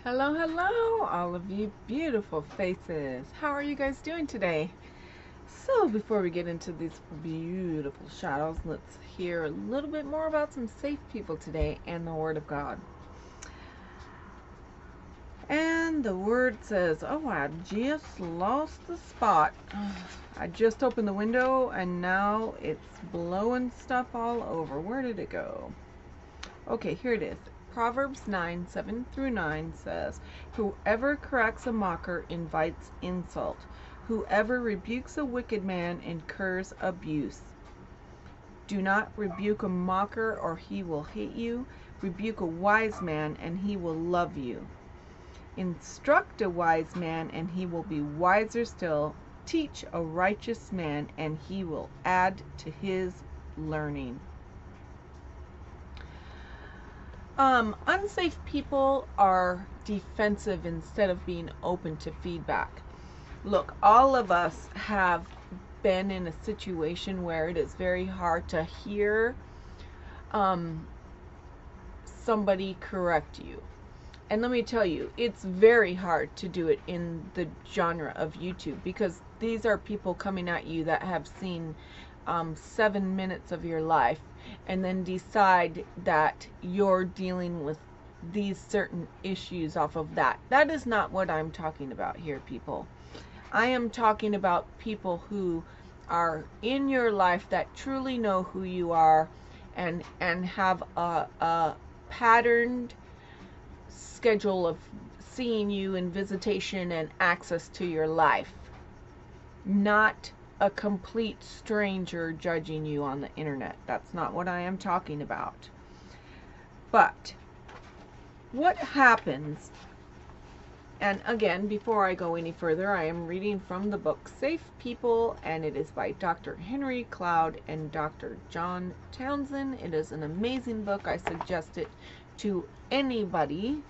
Hello, hello, all of you beautiful faces. How are you guys doing today? So, before we get into these beautiful shadows, let's hear a little bit more about some safe people today and the Word of God. And the Word says, oh, I just lost the spot. I just opened the window and now it's blowing stuff all over. Where did it go? Okay, here it is. Proverbs 9:7-9 says, whoever corrects a mocker invites insult. Whoever rebukes a wicked man incurs abuse. Do not rebuke a mocker or he will hate you. Rebuke a wise man and he will love you. Instruct a wise man and he will be wiser still. Teach a righteous man and he will add to his learning. Unsafe people are defensive instead of being open to feedback. Look, all of us have been in a situation where it is very hard to hear somebody correct you. And let me tell you, it's very hard to do it in the genre of YouTube because these are people coming at you that have seen 7 minutes of your life and then decide that you're dealing with these certain issues off of that. That is not what I'm talking about here, people. I am talking about people who are in your life that truly know who you are and have a patterned schedule of seeing you in visitation and access to your life, not a complete stranger judging you on the internet. That's not what I am talking about. But what happens, and again, before I go any further, I am reading from the book Safe People, and it is by Dr. Henry Cloud and Dr. John Townsend. It is an amazing book. I suggest it to anybody.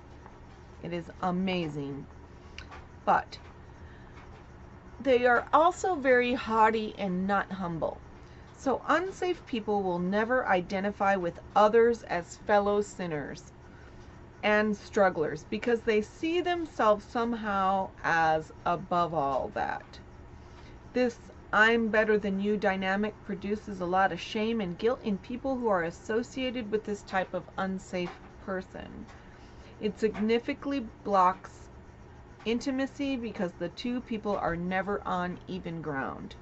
It is amazing. But they are also very haughty and not humble. So unsafe people will never identify with others as fellow sinners and strugglers because they see themselves somehow as above all that. This I'm better than you dynamic produces a lot of shame and guilt in people who are associated with this type of unsafe person. It significantly blocks intimacy because the two people are never on even ground,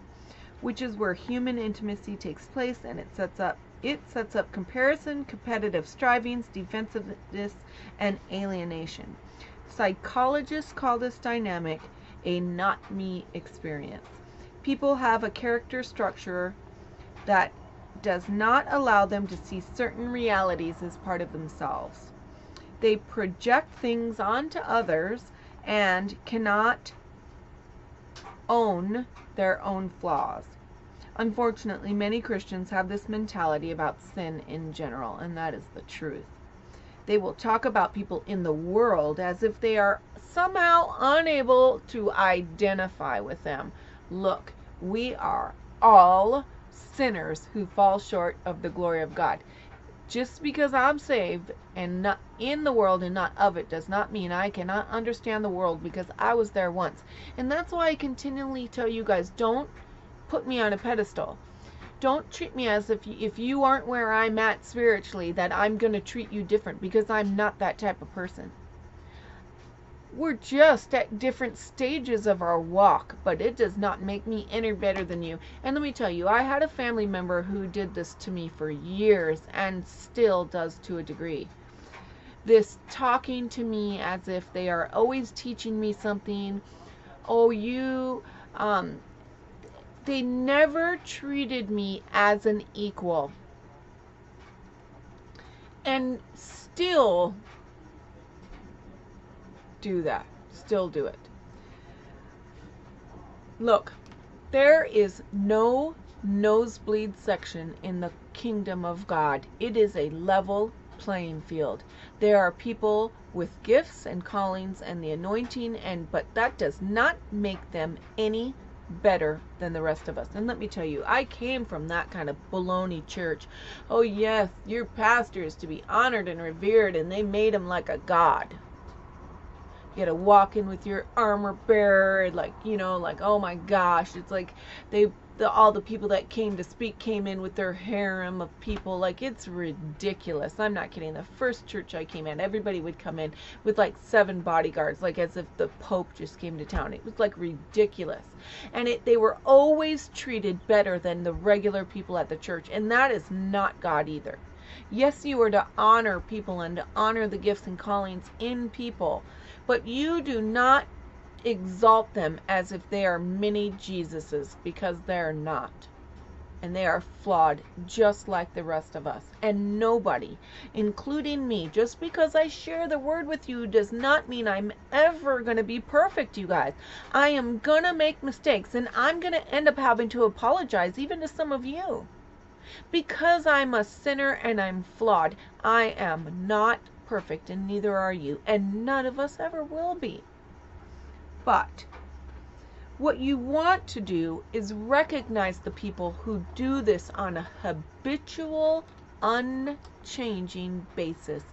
which is where human intimacy takes place, and it sets up comparison, competitive strivings, defensiveness, and alienation. Psychologists call this dynamic a not me experience. People have a character structure that does not allow them to see certain realities as part of themselves. They project things onto others and cannot own their own flaws. Unfortunately, many Christians have this mentality about sin in general, and that is the truth. They will talk about people in the world as if they are somehow unable to identify with them. Look, we are all sinners who fall short of the glory of God. Just because I'm saved and not in the world and not of it does not mean I cannot understand the world, because I was there once. And that's why I continually tell you guys, don't put me on a pedestal. Don't treat me as if you aren't where I'm at spiritually, that I'm going to treat you different, because I'm not that type of person. We're just at different stages of our walk, but it does not make me any better than you. And let me tell you, I had a family member who did this to me for years and still does to a degree. This talking to me as if they are always teaching me something. Oh, they never treated me as an equal. And still do that. Still do it. Look, there is no nosebleed section in the kingdom of God. It is a level playing field. There are people with gifts and callings and the anointing, but that does not make them any better than the rest of us. And let me tell you, I came from that kind of baloney church. Oh yes, your pastor is to be honored and revered, and they made him like a god. You had to walk in with your armor bearer, like, you know, like, oh my gosh, it's like all the people that came to speak came in with their harem of people. Like, it's ridiculous. I'm not kidding. The first church I came in, everybody would come in with like 7 bodyguards, like as if the Pope just came to town. It was like ridiculous. And they were always treated better than the regular people at the church. And that is not God either. Yes, you are to honor people and to honor the gifts and callings in people, but you do not exalt them as if they are mini Jesuses, because they're not. And they are flawed just like the rest of us. And nobody, including me, just because I share the word with you does not mean I'm ever going to be perfect, you guys. I am going to make mistakes, and I'm going to end up having to apologize even to some of you. Because I'm a sinner and I'm flawed. I am not perfect, and neither are you. And none of us ever will be. But what you want to do is recognize the people who do this on a habitual, unchanging basis.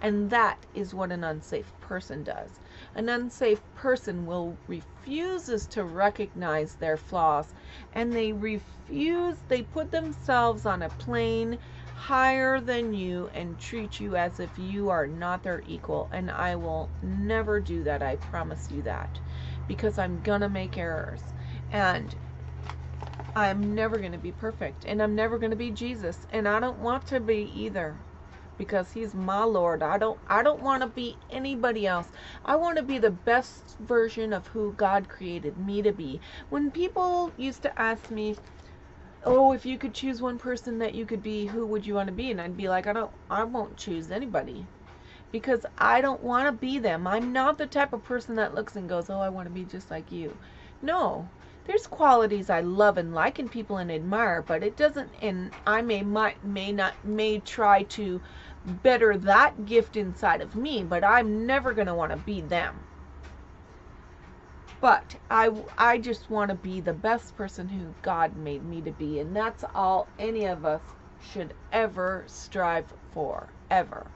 And that is what an unsafe person does. An unsafe person refuses to recognize their flaws, and they put themselves on a plane higher than you and treat you as if you are not their equal. And I will never do that, I promise you that. Because I'm gonna make errors, and I'm never gonna be perfect, and I'm never gonna be Jesus, and I don't want to be either, because he's my Lord. I don't want to be anybody else. I want to be the best version of who God created me to be. When people used to ask me, oh, if you could choose one person that you could be, who would you want to be? And I'd be like, I won't choose anybody. Because I don't want to be them. I'm not the type of person that looks and goes, oh, I want to be just like you. No. There's qualities I love and like in people and admire, but it doesn't, and I may try to better that gift inside of me, but I'm never going to want to be them. But I just want to be the best person who God made me to be, and that's all any of us should ever strive for, ever.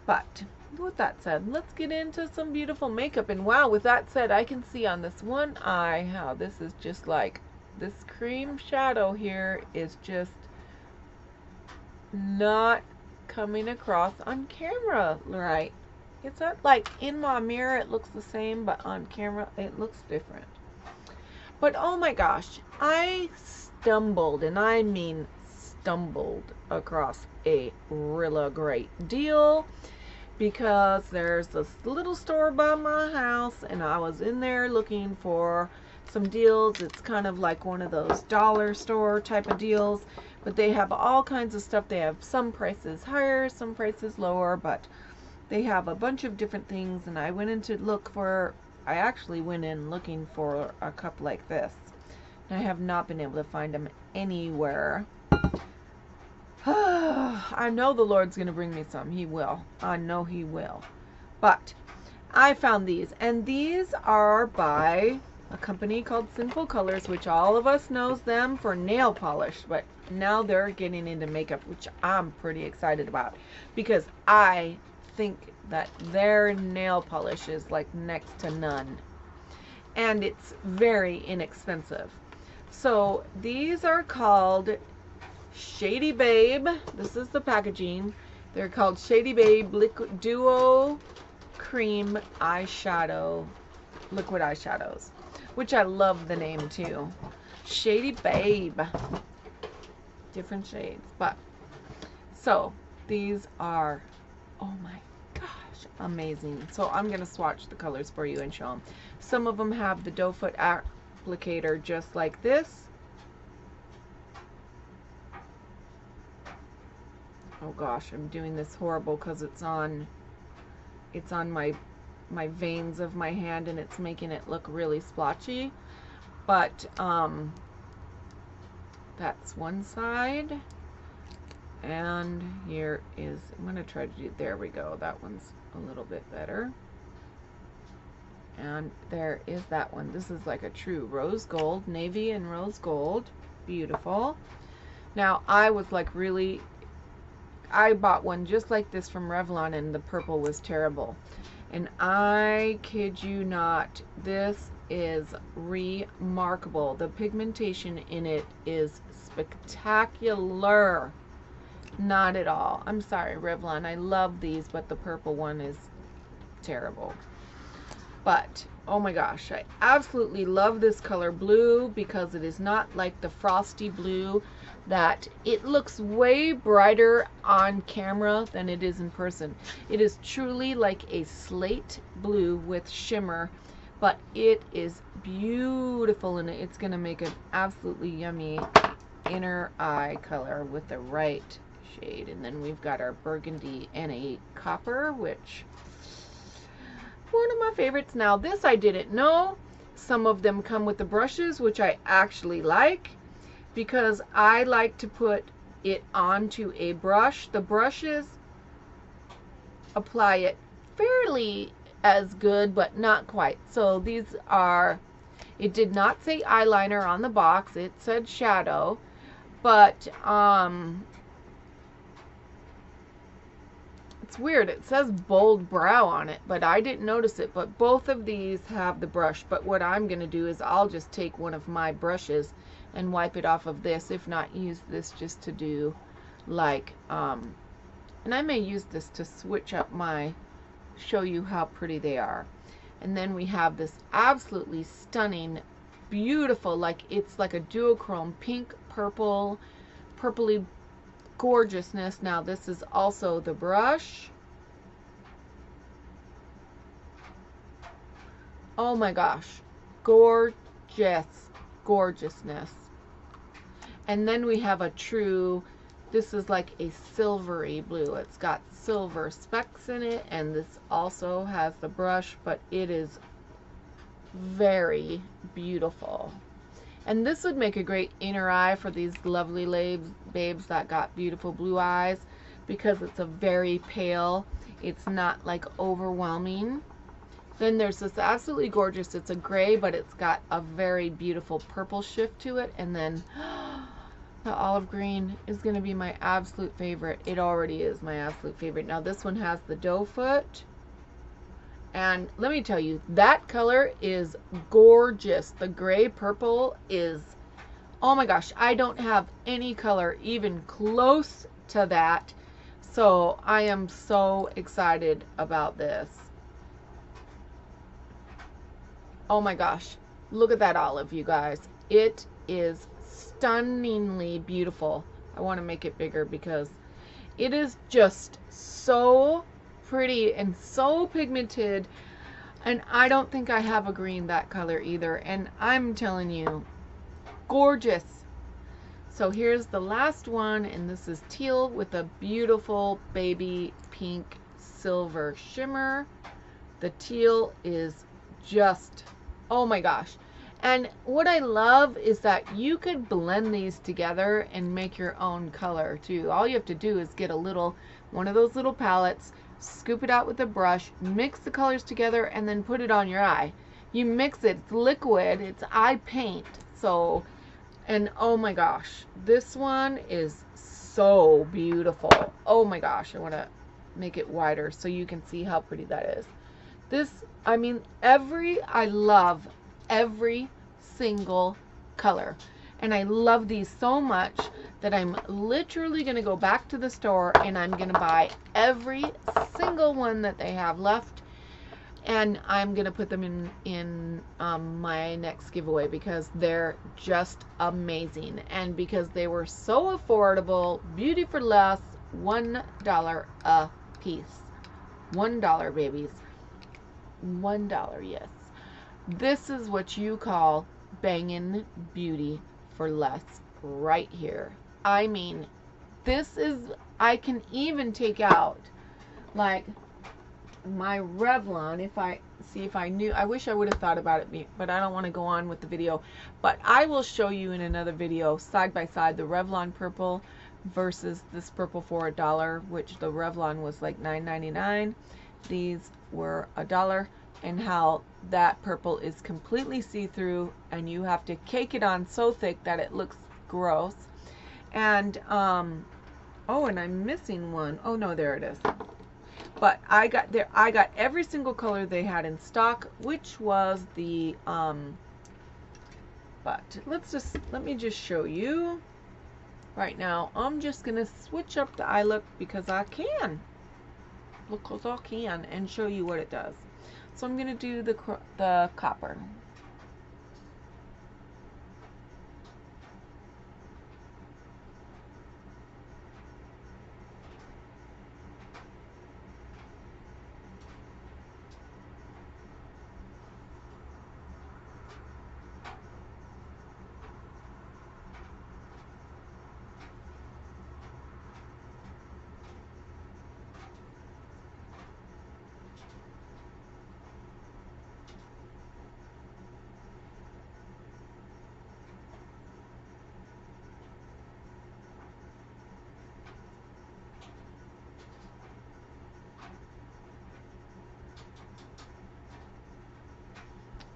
But with that said, let's get into some beautiful makeup. And wow, with that said, I can see on this one eye how this is just like, this cream shadow here is just not coming across on camera right. It's not like in my mirror it looks the same, but on camera it looks different. But oh my gosh, I stumbled, and I mean stumbled, across a really great deal, because there's this little store by my house, and I was in there looking for some deals. It's kind of like one of those dollar store type of deals, but they have all kinds of stuff. They have some prices higher, some prices lower, but they have a bunch of different things. And I actually went in looking for a cup like this. I have not been able to find them anywhere. I know the Lord's going to bring me some. He will. I know he will. But I found these, and these are by a company called Sinful Colors, which all of us knows them for nail polish, but now they're getting into makeup, which I'm pretty excited about, because I think that their nail polish is like next to none, and it's very inexpensive. So these are called Shady Babe. This is the packaging. They're called Shady Babe Liquid Duo Cream Eyeshadow, Liquid Eyeshadows, which I love the name too. Shady Babe. Different shades. But, so, these are, oh my gosh, amazing. So I'm going to swatch the colors for you and show them. Some of them have the doe foot applicator just like this. Oh gosh, I'm doing this horrible because it's on my veins of my hand, and it's making it look really splotchy. But that's one side, and here is, I'm going to try to do, there we go, that one's a little bit better. And there is that one. This is like a true rose gold, navy and rose gold. Beautiful. Now I was like really, I bought one just like this from Revlon, and the purple was terrible. And I kid you not, this is remarkable. The pigmentation in it is spectacular. Not at all. I'm sorry, Revlon. I love these, but the purple one is terrible. But oh my gosh, I absolutely love this color blue because it is not like the frosty blue that it looks way brighter on camera than it is in person. It is truly like a slate blue with shimmer, but it is beautiful, and it's going to make an absolutely yummy inner eye color with the right shade. And then we've got our burgundy and a copper, which one of my favorites. Now this I didn't know. Some of them come with the brushes, which I actually like because I like to put it onto a brush. The brushes apply it fairly as good, but not quite. So these are, it did not say eyeliner on the box, it said shadow, but it's weird. It says bold brow on it, but I didn't notice it. But both of these have the brush. But what I'm going to do is I'll just take one of my brushes and wipe it off of this. If not, use this just to do like, and I may use this to switch up my, show you how pretty they are. And then we have this absolutely stunning, beautiful, like it's like a duochrome pink, purple, purpley gorgeousness. Now this is also the brush. Oh my gosh, gorgeous, gorgeousness. And then we have a true, this is like a silvery blue. It's got silver specks in it, and this also has the brush, but it is very beautiful. And this would make a great inner eye for these lovely babes that got beautiful blue eyes, because it's a very pale, it's not like overwhelming. Then there's this absolutely gorgeous, it's a gray, but it's got a very beautiful purple shift to it. And then the olive green is going to be my absolute favorite. It already is my absolute favorite. Now this one has the doe foot. And let me tell you, that color is gorgeous. The gray purple is, oh my gosh, I don't have any color even close to that. So I am so excited about this. Oh my gosh, look at that olive, you guys. It is stunningly beautiful. I want to make it bigger because it is just so pretty and so pigmented, and I don't think I have a green that color either, and I'm telling you, gorgeous. So here's the last one, and this is teal with a beautiful baby pink silver shimmer. The teal is just, oh my gosh. And what I love is that you could blend these together and make your own color too. All you have to do is get a little, one of those little palettes, scoop it out with a brush, mix the colors together, and then put it on your eye. You mix it, it's liquid, it's eye paint. So, and oh my gosh, this one is so beautiful. Oh my gosh, I want to make it wider so you can see how pretty that is. This, I mean, I love every single color, and I love these so much that I'm literally going to go back to the store and I'm going to buy every single one that they have left, and I'm going to put them in my next giveaway because they're just amazing, and because they were so affordable. Beauty for less, $1 a piece. $1, babies. $1, yes. This is what you call bangin' beauty for less right here. I mean, this is, I can even take out like my Revlon, if I see, if I knew, I wish I would have thought about it, but I don't want to go on with the video. But I will show you in another video side by side the Revlon purple versus this purple for $1, which the Revlon was like $9.99. These were $1, and how that purple is completely see-through, and you have to cake it on so thick that it looks gross. And oh Oh, and I'm missing one. Oh no, there it is. But I got every single color they had in stock, which was the but let me just show you right now. I'm just gonna switch up the eye look because I can. Because I can, and show you what it does. So I'm gonna do the copper.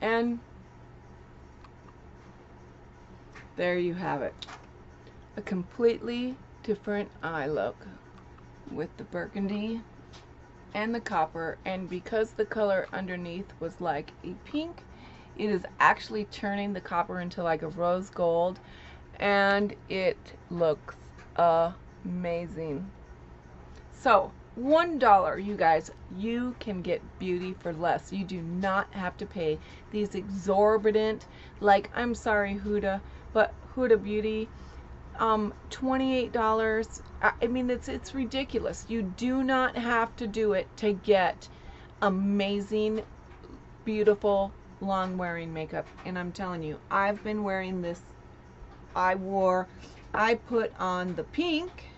And there you have it. A completely different eye look with the burgundy and the copper, and because the color underneath was like a pink, it is actually turning the copper into like a rose gold, and it looks amazing. So $1, you guys, you can get beauty for less. You do not have to pay these exorbitant, like, I'm sorry Huda, but Huda Beauty, $28. I mean, it's ridiculous. You do not have to do it to get amazing, beautiful, long wearing makeup. And I'm telling you, I've been wearing this. I put on the pink,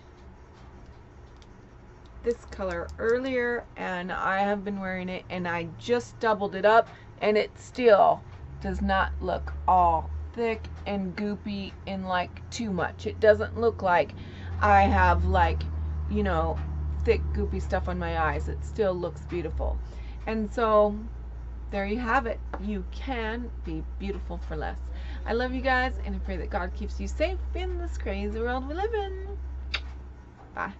this color earlier, and I have been wearing it, and I just doubled it up, and it still does not look all thick and goopy and like too much. It doesn't look like I have, like, you know, thick goopy stuff on my eyes. It still looks beautiful. And so there you have it. You can be beautiful for less. I love you guys, and I pray that God keeps you safe in this crazy world we live in. Bye.